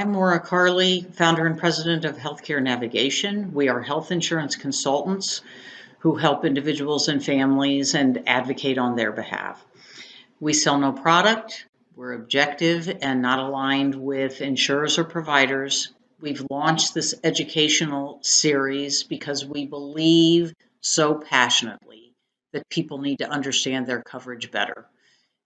I'm Maura Carley, founder and president of Healthcare Navigation. We are health insurance consultants who help individuals and families and advocate on their behalf. We sell no product. We're objective and not aligned with insurers or providers. We've launched this educational series because we believe so passionately that people need to understand their coverage better.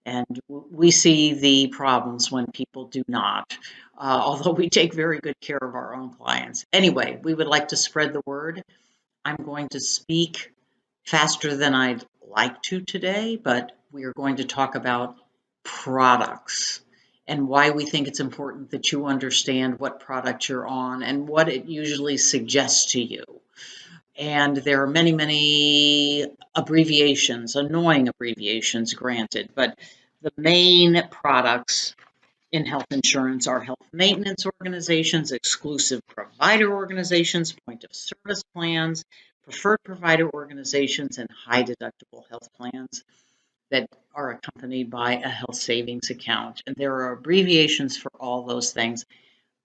And we see the problems when people do not, although we take very good care of our own clients. Anyway, we would like to spread the word. I'm going to speak faster than I'd like to today, but we are going to talk about products and why we think it's important that you understand what product you're on and what it usually suggests to you. And there are many, many abbreviations, annoying abbreviations granted, but the main products in health insurance are health maintenance organizations, exclusive provider organizations, point of service plans, preferred provider organizations, and high deductible health plans that are accompanied by a health savings account. And there are abbreviations for all those things.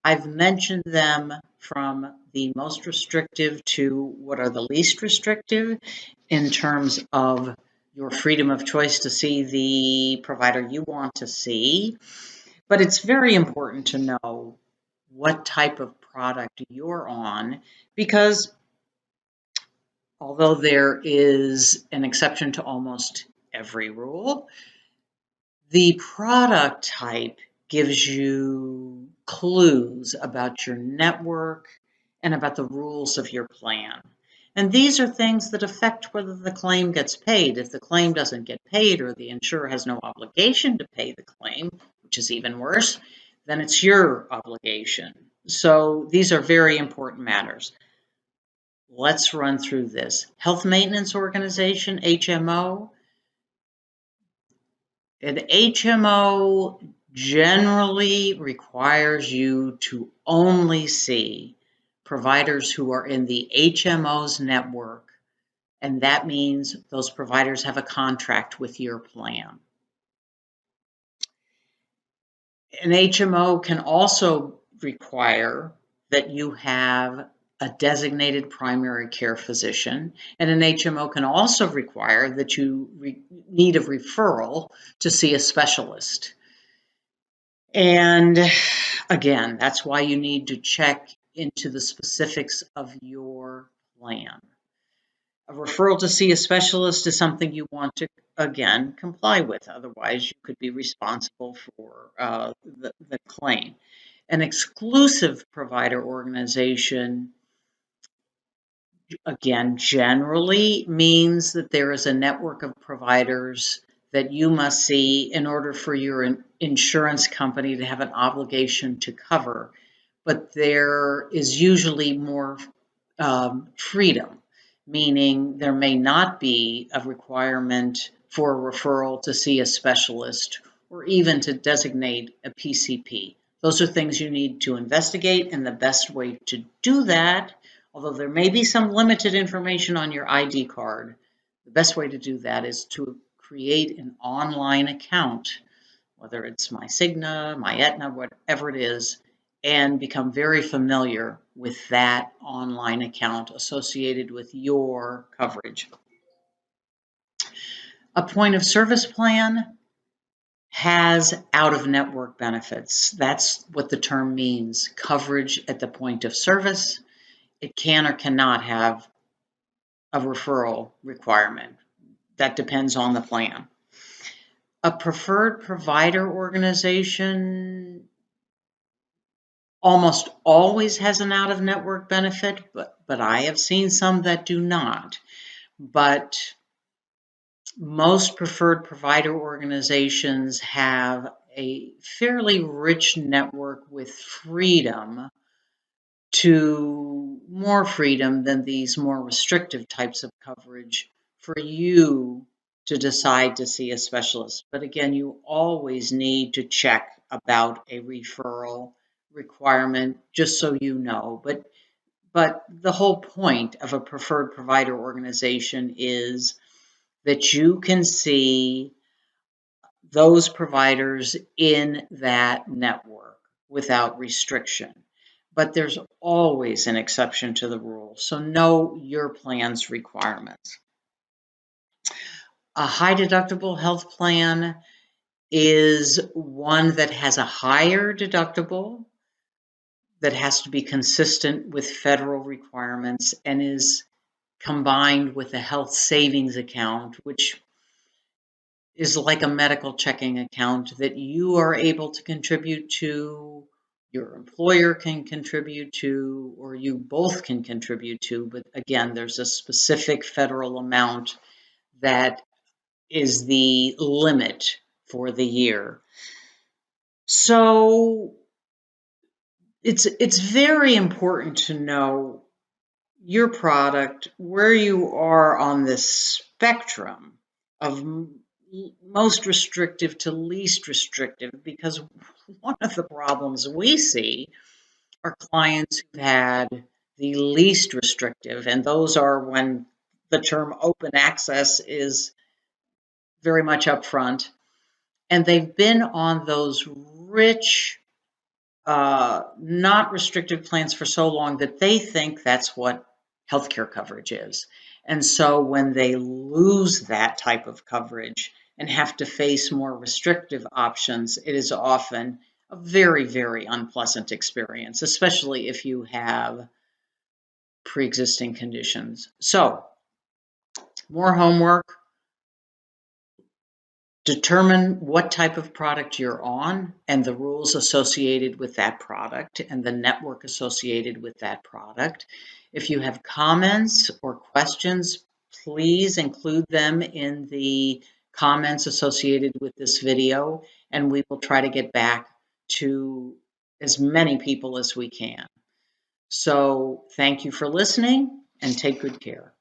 I've mentioned them from the most restrictive to what are the least restrictive in terms of your freedom of choice to see the provider you want to see. But it's very important to know what type of product you're on, because although there is an exception to almost every rule, the product type gives you clues about your network and about the rules of your plan. And these are things that affect whether the claim gets paid. If the claim doesn't get paid or the insurer has no obligation to pay the claim, which is even worse, then it's your obligation. So these are very important matters. Let's run through this. Health Maintenance Organization, HMO. An HMO generally requires you to only see providers who are in the HMO's network, and that means those providers have a contract with your plan. An HMO can also require that you have a designated primary care physician, and an HMO can also require that you need a referral to see a specialist. And again, that's why you need to check into the specifics of your plan. A referral to see a specialist is something you want to, again, comply with. Otherwise, you could be responsible for the claim. An exclusive provider organization, again, generally means that there is a network of providers that you must see in order for your insurance company to have an obligation to cover. But there is usually more freedom, meaning there may not be a requirement for a referral to see a specialist or even to designate a PCP. Those are things you need to investigate, and the best way to do that, although there may be some limited information on your ID card, the best way to do that is to create an online account, whether it's MyCigna, MyAetna, whatever it is, and become very familiar with that online account associated with your coverage. A point of service plan has out-of-network benefits. That's what the term means, coverage at the point of service. It can or cannot have a referral requirement. That depends on the plan. A preferred provider organization almost always has an out-of-network benefit, but I have seen some that do not. But most preferred provider organizations have a fairly rich network with freedom, to more freedom than these more restrictive types of coverage for you to decide to see a specialist. But again, you always need to check about a referral requirement, just so you know. But the whole point of a preferred provider organization is that you can see those providers in that network, without restriction. But there's always an exception to the rule, so know your plan's requirements. A high deductible health plan is one that has a higher deductible that has to be consistent with federal requirements and is combined with a health savings account, which is like a medical checking account that you are able to contribute to, your employer can contribute to, or you both can contribute to. But again, there's a specific federal amount that is the limit for the year. So it's very important to know your product, where you are on this spectrum of most restrictive to least restrictive, because one of the problems we see are clients who've had the least restrictive, and those are when the term open access is very much upfront, and they've been on those rich, not restrictive plans for so long that they think that's what healthcare coverage is. And so when they lose that type of coverage and have to face more restrictive options, it is often a very, very unpleasant experience, especially if you have pre-existing conditions. So, more homework. Determine what type of product you're on and the rules associated with that product and the network associated with that product. If you have comments or questions, please include them in the comments associated with this video, and we will try to get back to as many people as we can. So thank you for listening, and take good care.